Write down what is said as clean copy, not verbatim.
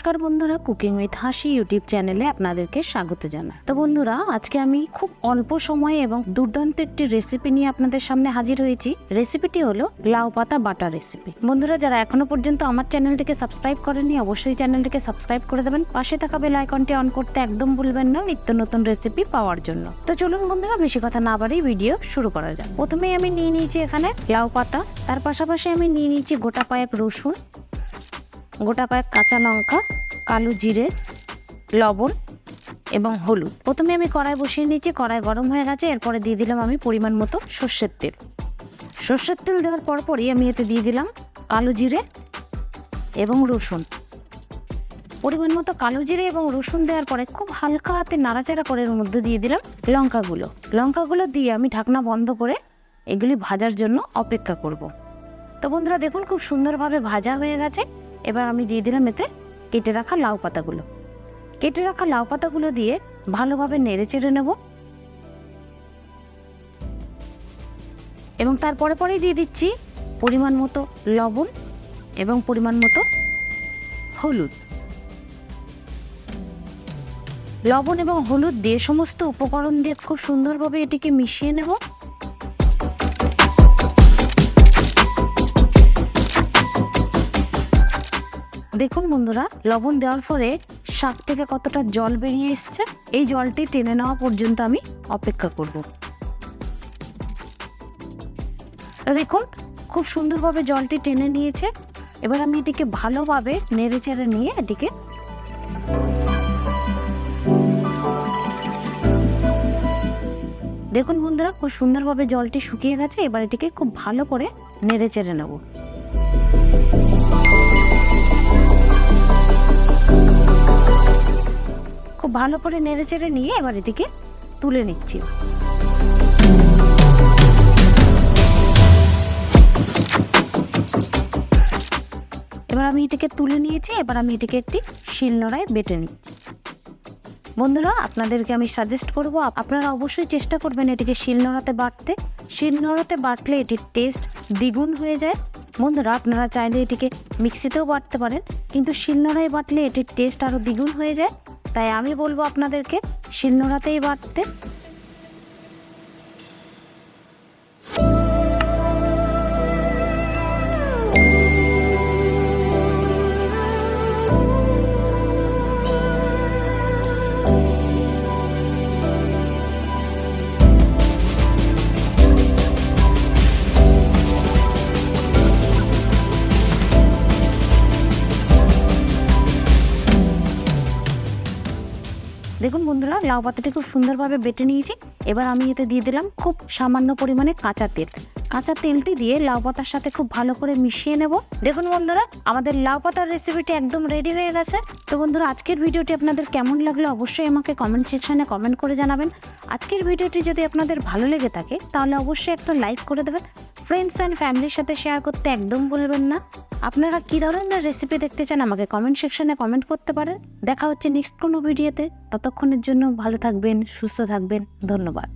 নমস্কার বন্ধুরা, cooking with হাসি ইউটিউব চ্যানেলে আপনাদেরকে স্বাগত জানাই। তো বন্ধুরা, আজকে আমি খুব অল্প সময়ে এবং দুর্দান্ত একটি রেসিপি নিয়ে আপনাদের সামনে হাজির হয়েছি। রেসিপিটি হলো লাউ পাতা বাটা রেসিপি। বন্ধুরা, যারা এখনো পর্যন্ত আমার চ্যানেলটিকে সাবস্ক্রাইব করেননি, অবশ্যই চ্যানেলটিকে সাবস্ক্রাইব করে দেবেন। পাশে থাকা বেল আইকনটি অন করতে একদম ভুলবেন না নিত্য নতুন রেসিপি পাওয়ার জন্য। তো চলুন বন্ধুরা, বেশি কথা না বাড়িয়ে ভিডিও শুরু করা যাক। প্রথমেই আমি নিয়ে নিয়েছি এখানে লাউ পাতা, তার পাশাপাশি আমি নিয়ে নিয়েছি গোটা কয়েক রসুন, গোটা কয়েক কাঁচা লঙ্কা, কালো জিরে, লবণ এবং হলুদ। প্রথমে আমি কড়াই বসিয়ে নিয়েছি, কড়াই গরম হয়ে গেছে। এরপরে দিয়ে দিলাম আমি পরিমাণ মতো সর্ষের তেল। সর্ষের তেল দেওয়ার পরপরই আমি এতে দিয়ে দিলাম কালো জিরে এবং রসুন। পরিমাণ মতো কালো জিরে এবং রসুন দেওয়ার পরে খুব হালকা হাতে নাড়াচাড়া করে এর মধ্যে দিয়ে দিলাম লঙ্কাগুলো দিয়ে আমি ঢাকনা বন্ধ করে এগুলি ভাজার জন্য অপেক্ষা করব। তো বন্ধুরা দেখুন, খুব সুন্দরভাবে ভাজা হয়ে গেছে। এবার আমি দিয়ে দিলাম এতে কেটে রাখা লাউ পাতাগুলো দিয়ে ভালোভাবে নেড়ে চেড়ে নেব এবং তারপরে পরেই দিয়ে দিচ্ছি পরিমাণ মতো লবণ এবং পরিমাণ মতো হলুদ। লবণ এবং হলুদ দিয়ে সমস্ত উপকরণ দিয়ে খুব সুন্দরভাবে এটিকে মিশিয়ে নেব। দেখুন বন্ধুরা, লবণ দেওয়ার পরে শাক থেকে কতটা জল বেরিয়ে এসছে। এই জলটি টেনে নেওয়া পর্যন্ত আমি অপেক্ষা করব। দেখুন, খুব সুন্দরভাবে জলটি টেনে নিয়েছে। এবার আমি এটিকে ভালোভাবে নেড়ে চেড়ে নিয়ে এটিকে দেখুন বন্ধুরা, খুব সুন্দরভাবে জলটি শুকিয়ে গেছে। এবার এটিকে খুব ভালো করে নেড়ে চেড়ে নেব। খুব ভালো করে নেড়ে চেড়ে নিয়ে এবার এটিকে তুলে নিচ্ছি। এবার আমি এটিকে তুলে নিয়েছি। এবার আমি এটিকে একটি শিলনোড়ায় বেটে নিচ্ছি। বন্ধুরা, আপনাদেরকে আমি সাজেস্ট করব, আপনারা অবশ্যই চেষ্টা করবেন এটিকে শিলনোড়াতে বাটলে এটির টেস্ট দ্বিগুণ হয়ে যায়। বন্ধুরা, আপনারা চাইলে এটিকে মিক্সিতেও বাটতে পারেন, কিন্তু শিলনোড়ায় বাটলে এটির টেস্ট আরও দ্বিগুণ হয়ে যায়। তাই আমি বলবো আপনাদেরকে শিলনোড়াতেই বাটতে। দেখুন বন্ধুরা, লাউ পাতাটি খুব সুন্দরভাবে বেটে নিয়েছি। এবার আমি এতে দিয়ে দিলাম খুব সামান্য পরিমাণে কাঁচা তেলটি দিয়ে লাউ পাতার সাথে খুব ভালো করে মিশিয়ে নেব। দেখুন বন্ধুরা, আমাদের লাউ পাতার রেসিপিটি একদম রেডি হয়ে গেছে। তো বন্ধুরা, আজকের ভিডিওটি আপনাদের কেমন লাগলো অবশ্যই আমাকে কমেন্ট সেকশনে কমেন্ট করে জানাবেন। আজকের ভিডিওটি যদি আপনাদের ভালো লেগে থাকে তাহলে অবশ্যই একটা লাইক করে দেবেন। ফ্রেন্ডস অ্যান্ড ফ্যামিলির সাথে শেয়ার করতে একদম ভুলবেন না। আপনারা কী ধরনের রেসিপি দেখতে চান আমাকে কমেন্ট সেকশনে কমেন্ট করতে পারেন। দেখা হচ্ছে নেক্সট কোনো ভিডিওতে। ততক্ষণের জন্য ভালো থাকবেন, সুস্থ থাকবেন। ধন্যবাদ।